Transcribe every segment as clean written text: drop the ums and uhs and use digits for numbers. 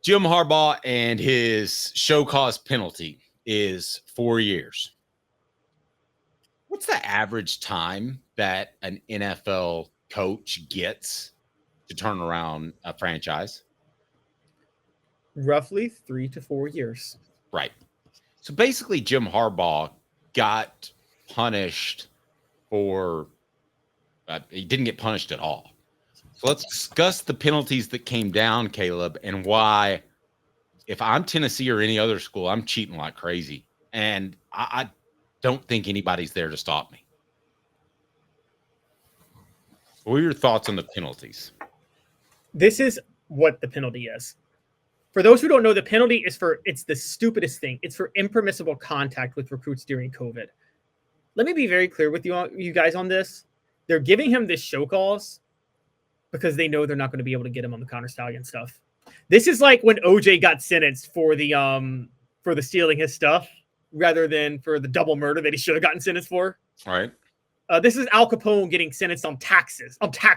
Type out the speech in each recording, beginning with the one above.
Jim Harbaugh and his show cause penalty is 4 years. What's the average time that an NFL coach gets to turn around a franchise? Roughly 3 to 4 years. Right. So basically, Jim Harbaugh got punished for he didn't get punished at all. So let's discuss the penalties that came down, Caleb, and why, if I'm Tennessee or any other school, I'm cheating like crazy. And I don't think anybody's there to stop me. What are your thoughts on the penalties? This is what the penalty is. For those who don't know, the penalty is it's the stupidest thing. It's for impermissible contact with recruits during COVID. Let me be very clear with you guys on this. They're giving him this show cause because they know they're not going to be able to get him on the Connor Stallion stuff. This is like when OJ got sentenced for the stealing his stuff rather than for the double murder that he should have gotten sentenced for. All right. This is Al Capone getting sentenced on tax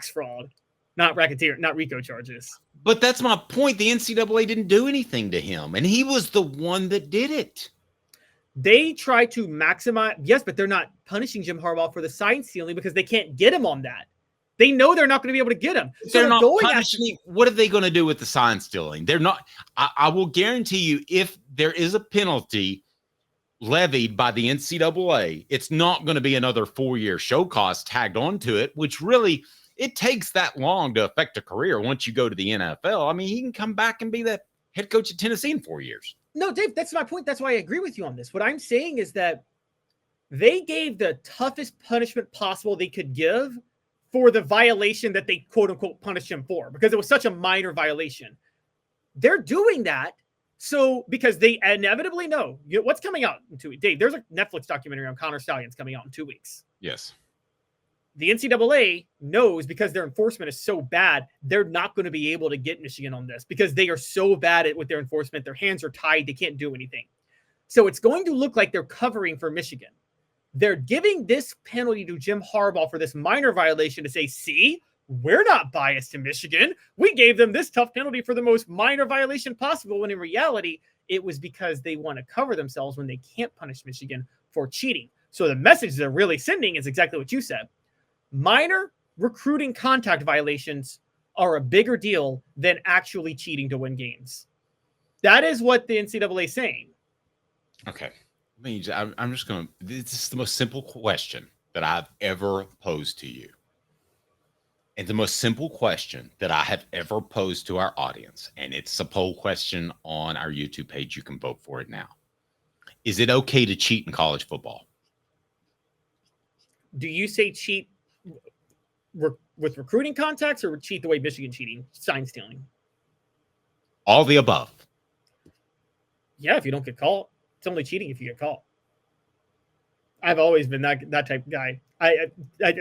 fraud, not racketeer, not RICO charges. But that's my point. The NCAA didn't do anything to him, and he was the one that did it. They try to maximize, yes, but they're not punishing Jim Harbaugh for the sign stealing because they can't get him on that. They know they're not going to be able to get him. So they're not punishing. What are they going to do with the sign stealing? They're not. I will guarantee you, if there is a penalty levied by the NCAA, it's not going to be another 4-year show cause tagged onto it, which really, it takes that long to affect a career once you go to the NFL. I mean, he can come back and be the head coach at Tennessee in 4 years. No, Dave, that's my point. That's why I agree with you on this. What I'm saying is that they gave the toughest punishment possible they could give for the violation that they quote unquote punished him for, because it was such a minor violation. They're doing that because they inevitably know what's coming out in 2 weeks. Dave, there's a Netflix documentary on Connor Stallions coming out in 2 weeks. Yes. The NCAA knows, because their enforcement is so bad, they're not going to be able to get Michigan on this because they are so bad with their enforcement. Their hands are tied. They can't do anything. So it's going to look like they're covering for Michigan. They're giving this penalty to Jim Harbaugh for this minor violation to say, see, we're not biased to Michigan. We gave them this tough penalty for the most minor violation possible, when in reality, it was because they want to cover themselves when they can't punish Michigan for cheating. So the message they're really sending is exactly what you said. Minor recruiting contact violations are a bigger deal than actually cheating to win games. That is what the NCAA is saying. Okay. I'm just going to, this is the most simple question that I've ever posed to you. And the most simple question that I have ever posed to our audience, and it's a poll question on our YouTube page. You can vote for it now. Is it okay to cheat in college football? Do you say cheat with recruiting contacts, or cheat the way Michigan cheating, sign stealing? All the above. Yeah, if you don't get caught. It's only cheating if you get caught. I've always been that type of guy. I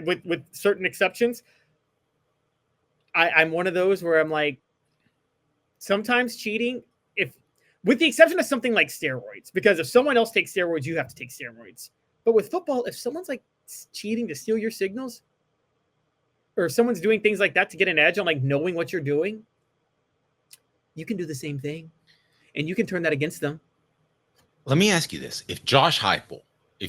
with certain exceptions, I'm one of those where I'm like, sometimes cheating, with the exception of something like steroids, because if someone else takes steroids, you have to take steroids. But with football, if someone's like cheating to steal your signals, or if someone's doing things like that to get an edge on like knowing what you're doing, you can do the same thing, and you can turn that against them. Let me ask you this. If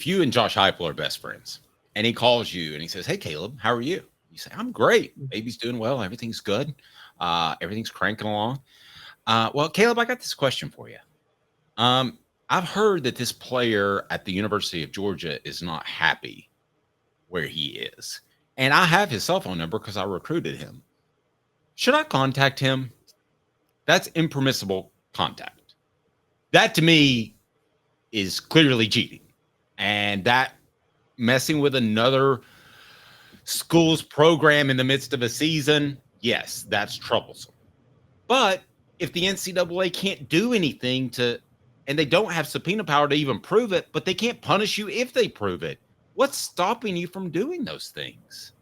you and Josh Heupel are best friends, and he calls you and he says, hey, Caleb, how are you? You say, I'm great. Baby's doing well. Everything's good. Everything's cranking along. Well, Caleb, I got this question for you. I've heard that this player at the University of Georgia is not happy where he is. And I have his cell phone number because I recruited him. Should I contact him? That's impermissible contact. That to me is clearly cheating. And that messing with another school's program in the midst of a season, yes, that's troublesome. But if the NCAA can't do anything and they don't have subpoena power to even prove it, but they can't punish you if they prove it, what's stopping you from doing those things?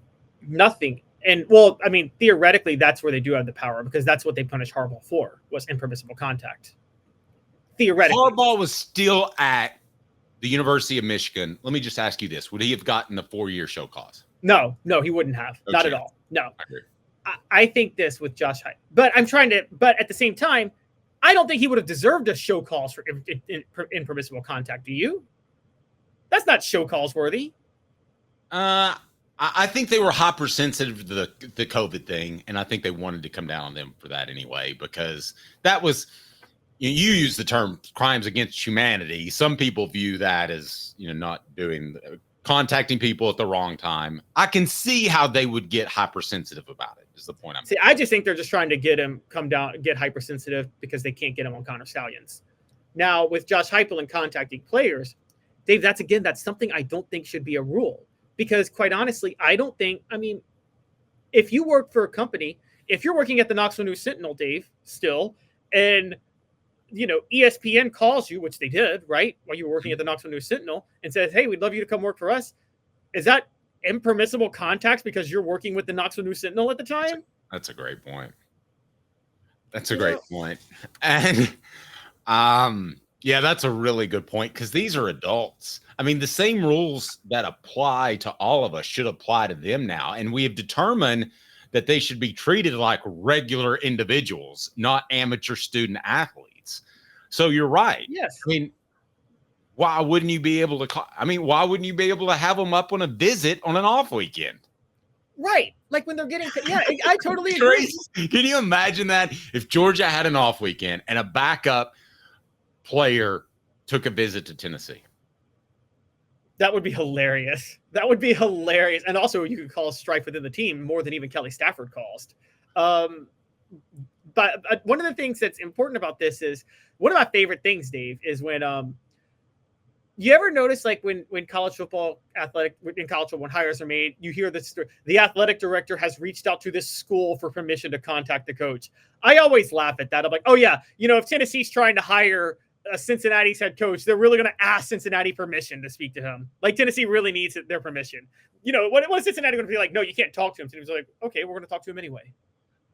Nothing. And well, I mean, theoretically, that's where they do have the power, because that's what they punished Harbaugh for, was impermissible contact. Theoretically. Harbaugh was still at the University of Michigan. Let me just ask you this. Would he have gotten a 4-year show cause? No, he wouldn't have. No Not chance. at all. No. I think this with Josh Heupel. But at the same time, I don't think he would have deserved a show calls for impermissible contact. Do you? That's not show calls worthy. I think they were hypersensitive to the COVID thing, and I think they wanted to come down on them for that anyway, because that was, you use the term crimes against humanity. Some people view that as, not contacting people at the wrong time. I can see how they would get hypersensitive about it, is the point I'm making. I just think they're just trying to get him get hypersensitive because they can't get him on Connor Stallions. Now, with Josh Heupel and contacting players, Dave, that's something I don't think should be a rule. Because quite honestly, if you work for a company, if you're working at the Knoxville News Sentinel, Dave, still, and ESPN calls you, which they did, right, while you were working at the Knoxville News Sentinel, and says, hey, we'd love you to come work for us. Is that impermissible contacts because you're working with the Knoxville News Sentinel at the time? That's a great point. And yeah, that's a really good point, because these are adults. The same rules that apply to all of us should apply to them now. And we have determined that they should be treated like regular individuals, not amateur student athletes. So you're right. Yes. Why wouldn't you be able to why wouldn't you be able to have them up on a visit on an off weekend? Right. Like when they're getting, yeah, I totally agree. Can you imagine that if Georgia had an off weekend and a backup player took a visit to Tennessee? That would be hilarious. And also you could cause strife within the team more than even Kelly Stafford caused. But one of the things that's important about this is, one of my favorite things, Dave, is when you ever notice, like when college football when hires are made, you hear this, the athletic director has reached out to this school for permission to contact the coach. I always laugh at that. I'm like, oh yeah, if Tennessee's trying to hire Cincinnati's head coach, they're really going to ask Cincinnati permission to speak to him. Like Tennessee really needs their permission. What is Cincinnati going to be like? No, you can't talk to him. Tennessee was like, okay, we're going to talk to him anyway.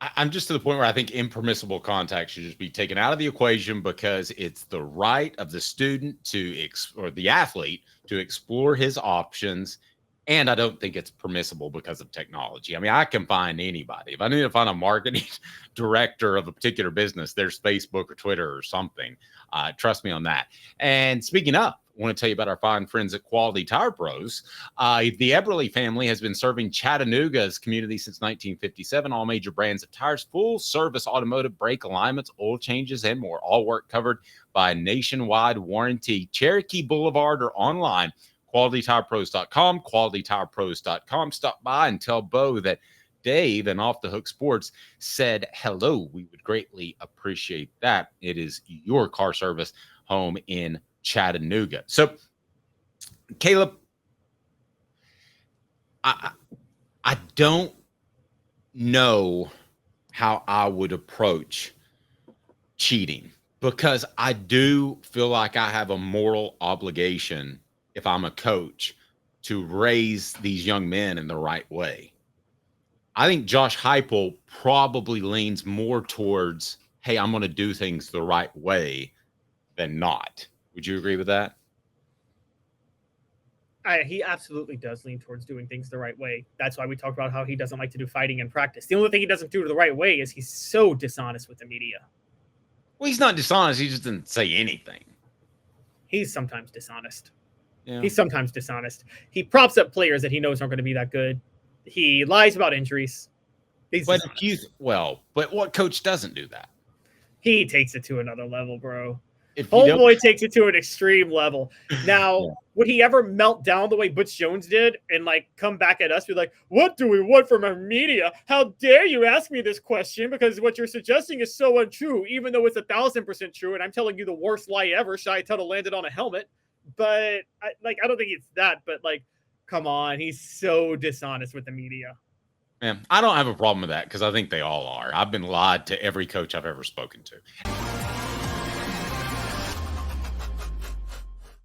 I'm just to the point where I think impermissible contact should just be taken out of the equation, because it's the right of the student or the athlete to explore his options. And I don't think it's permissible because of technology. I can find anybody. If I need to find a marketing director of a particular business, there's Facebook or Twitter or something. Trust me on that. And speaking of, I want to tell you about our fine friends at Quality Tire Pros. The Eberle family has been serving Chattanooga's community since 1957. All major brands of tires, full service automotive, brake alignments, oil changes, and more. All work covered by a nationwide warranty. Cherokee Boulevard or online, QualityTirePros.com, QualityTirePros.com. Stop by and tell Bo that Dave and Off the Hook Sports said hello. We would greatly appreciate that. It is your car service home in Chattanooga. So, Caleb, I don't know how I would approach cheating, because I do feel like I have a moral obligation, if I'm a coach, to raise these young men in the right way. I think Josh Heupel probably leans more towards, hey, I'm going to do things the right way, than not. Would you agree with that? He absolutely does lean towards doing things the right way. That's why we talked about how he doesn't like to do fighting in practice. The only thing he doesn't do the right way is he's so dishonest with the media. Well, he's not dishonest. He just didn't say anything. He's sometimes dishonest. Yeah. He's sometimes dishonest. He props up players that he knows aren't going to be that good. He lies about injuries. But what coach doesn't do that? He takes it to another level, bro. Homeboy takes it to an extreme level. Now, would he ever melt down the way Butch Jones did and come back at us? Be like, what do we want from our media? How dare you ask me this question? Because what you're suggesting is so untrue, even though it's 1,000% true. And I'm telling you the worst lie ever. Shai Tuttle landed on a helmet. But I don't think it's that. But come on, he's so dishonest with the media. Man, I don't have a problem with that, because I think they all are. I've been lied to every coach I've ever spoken to.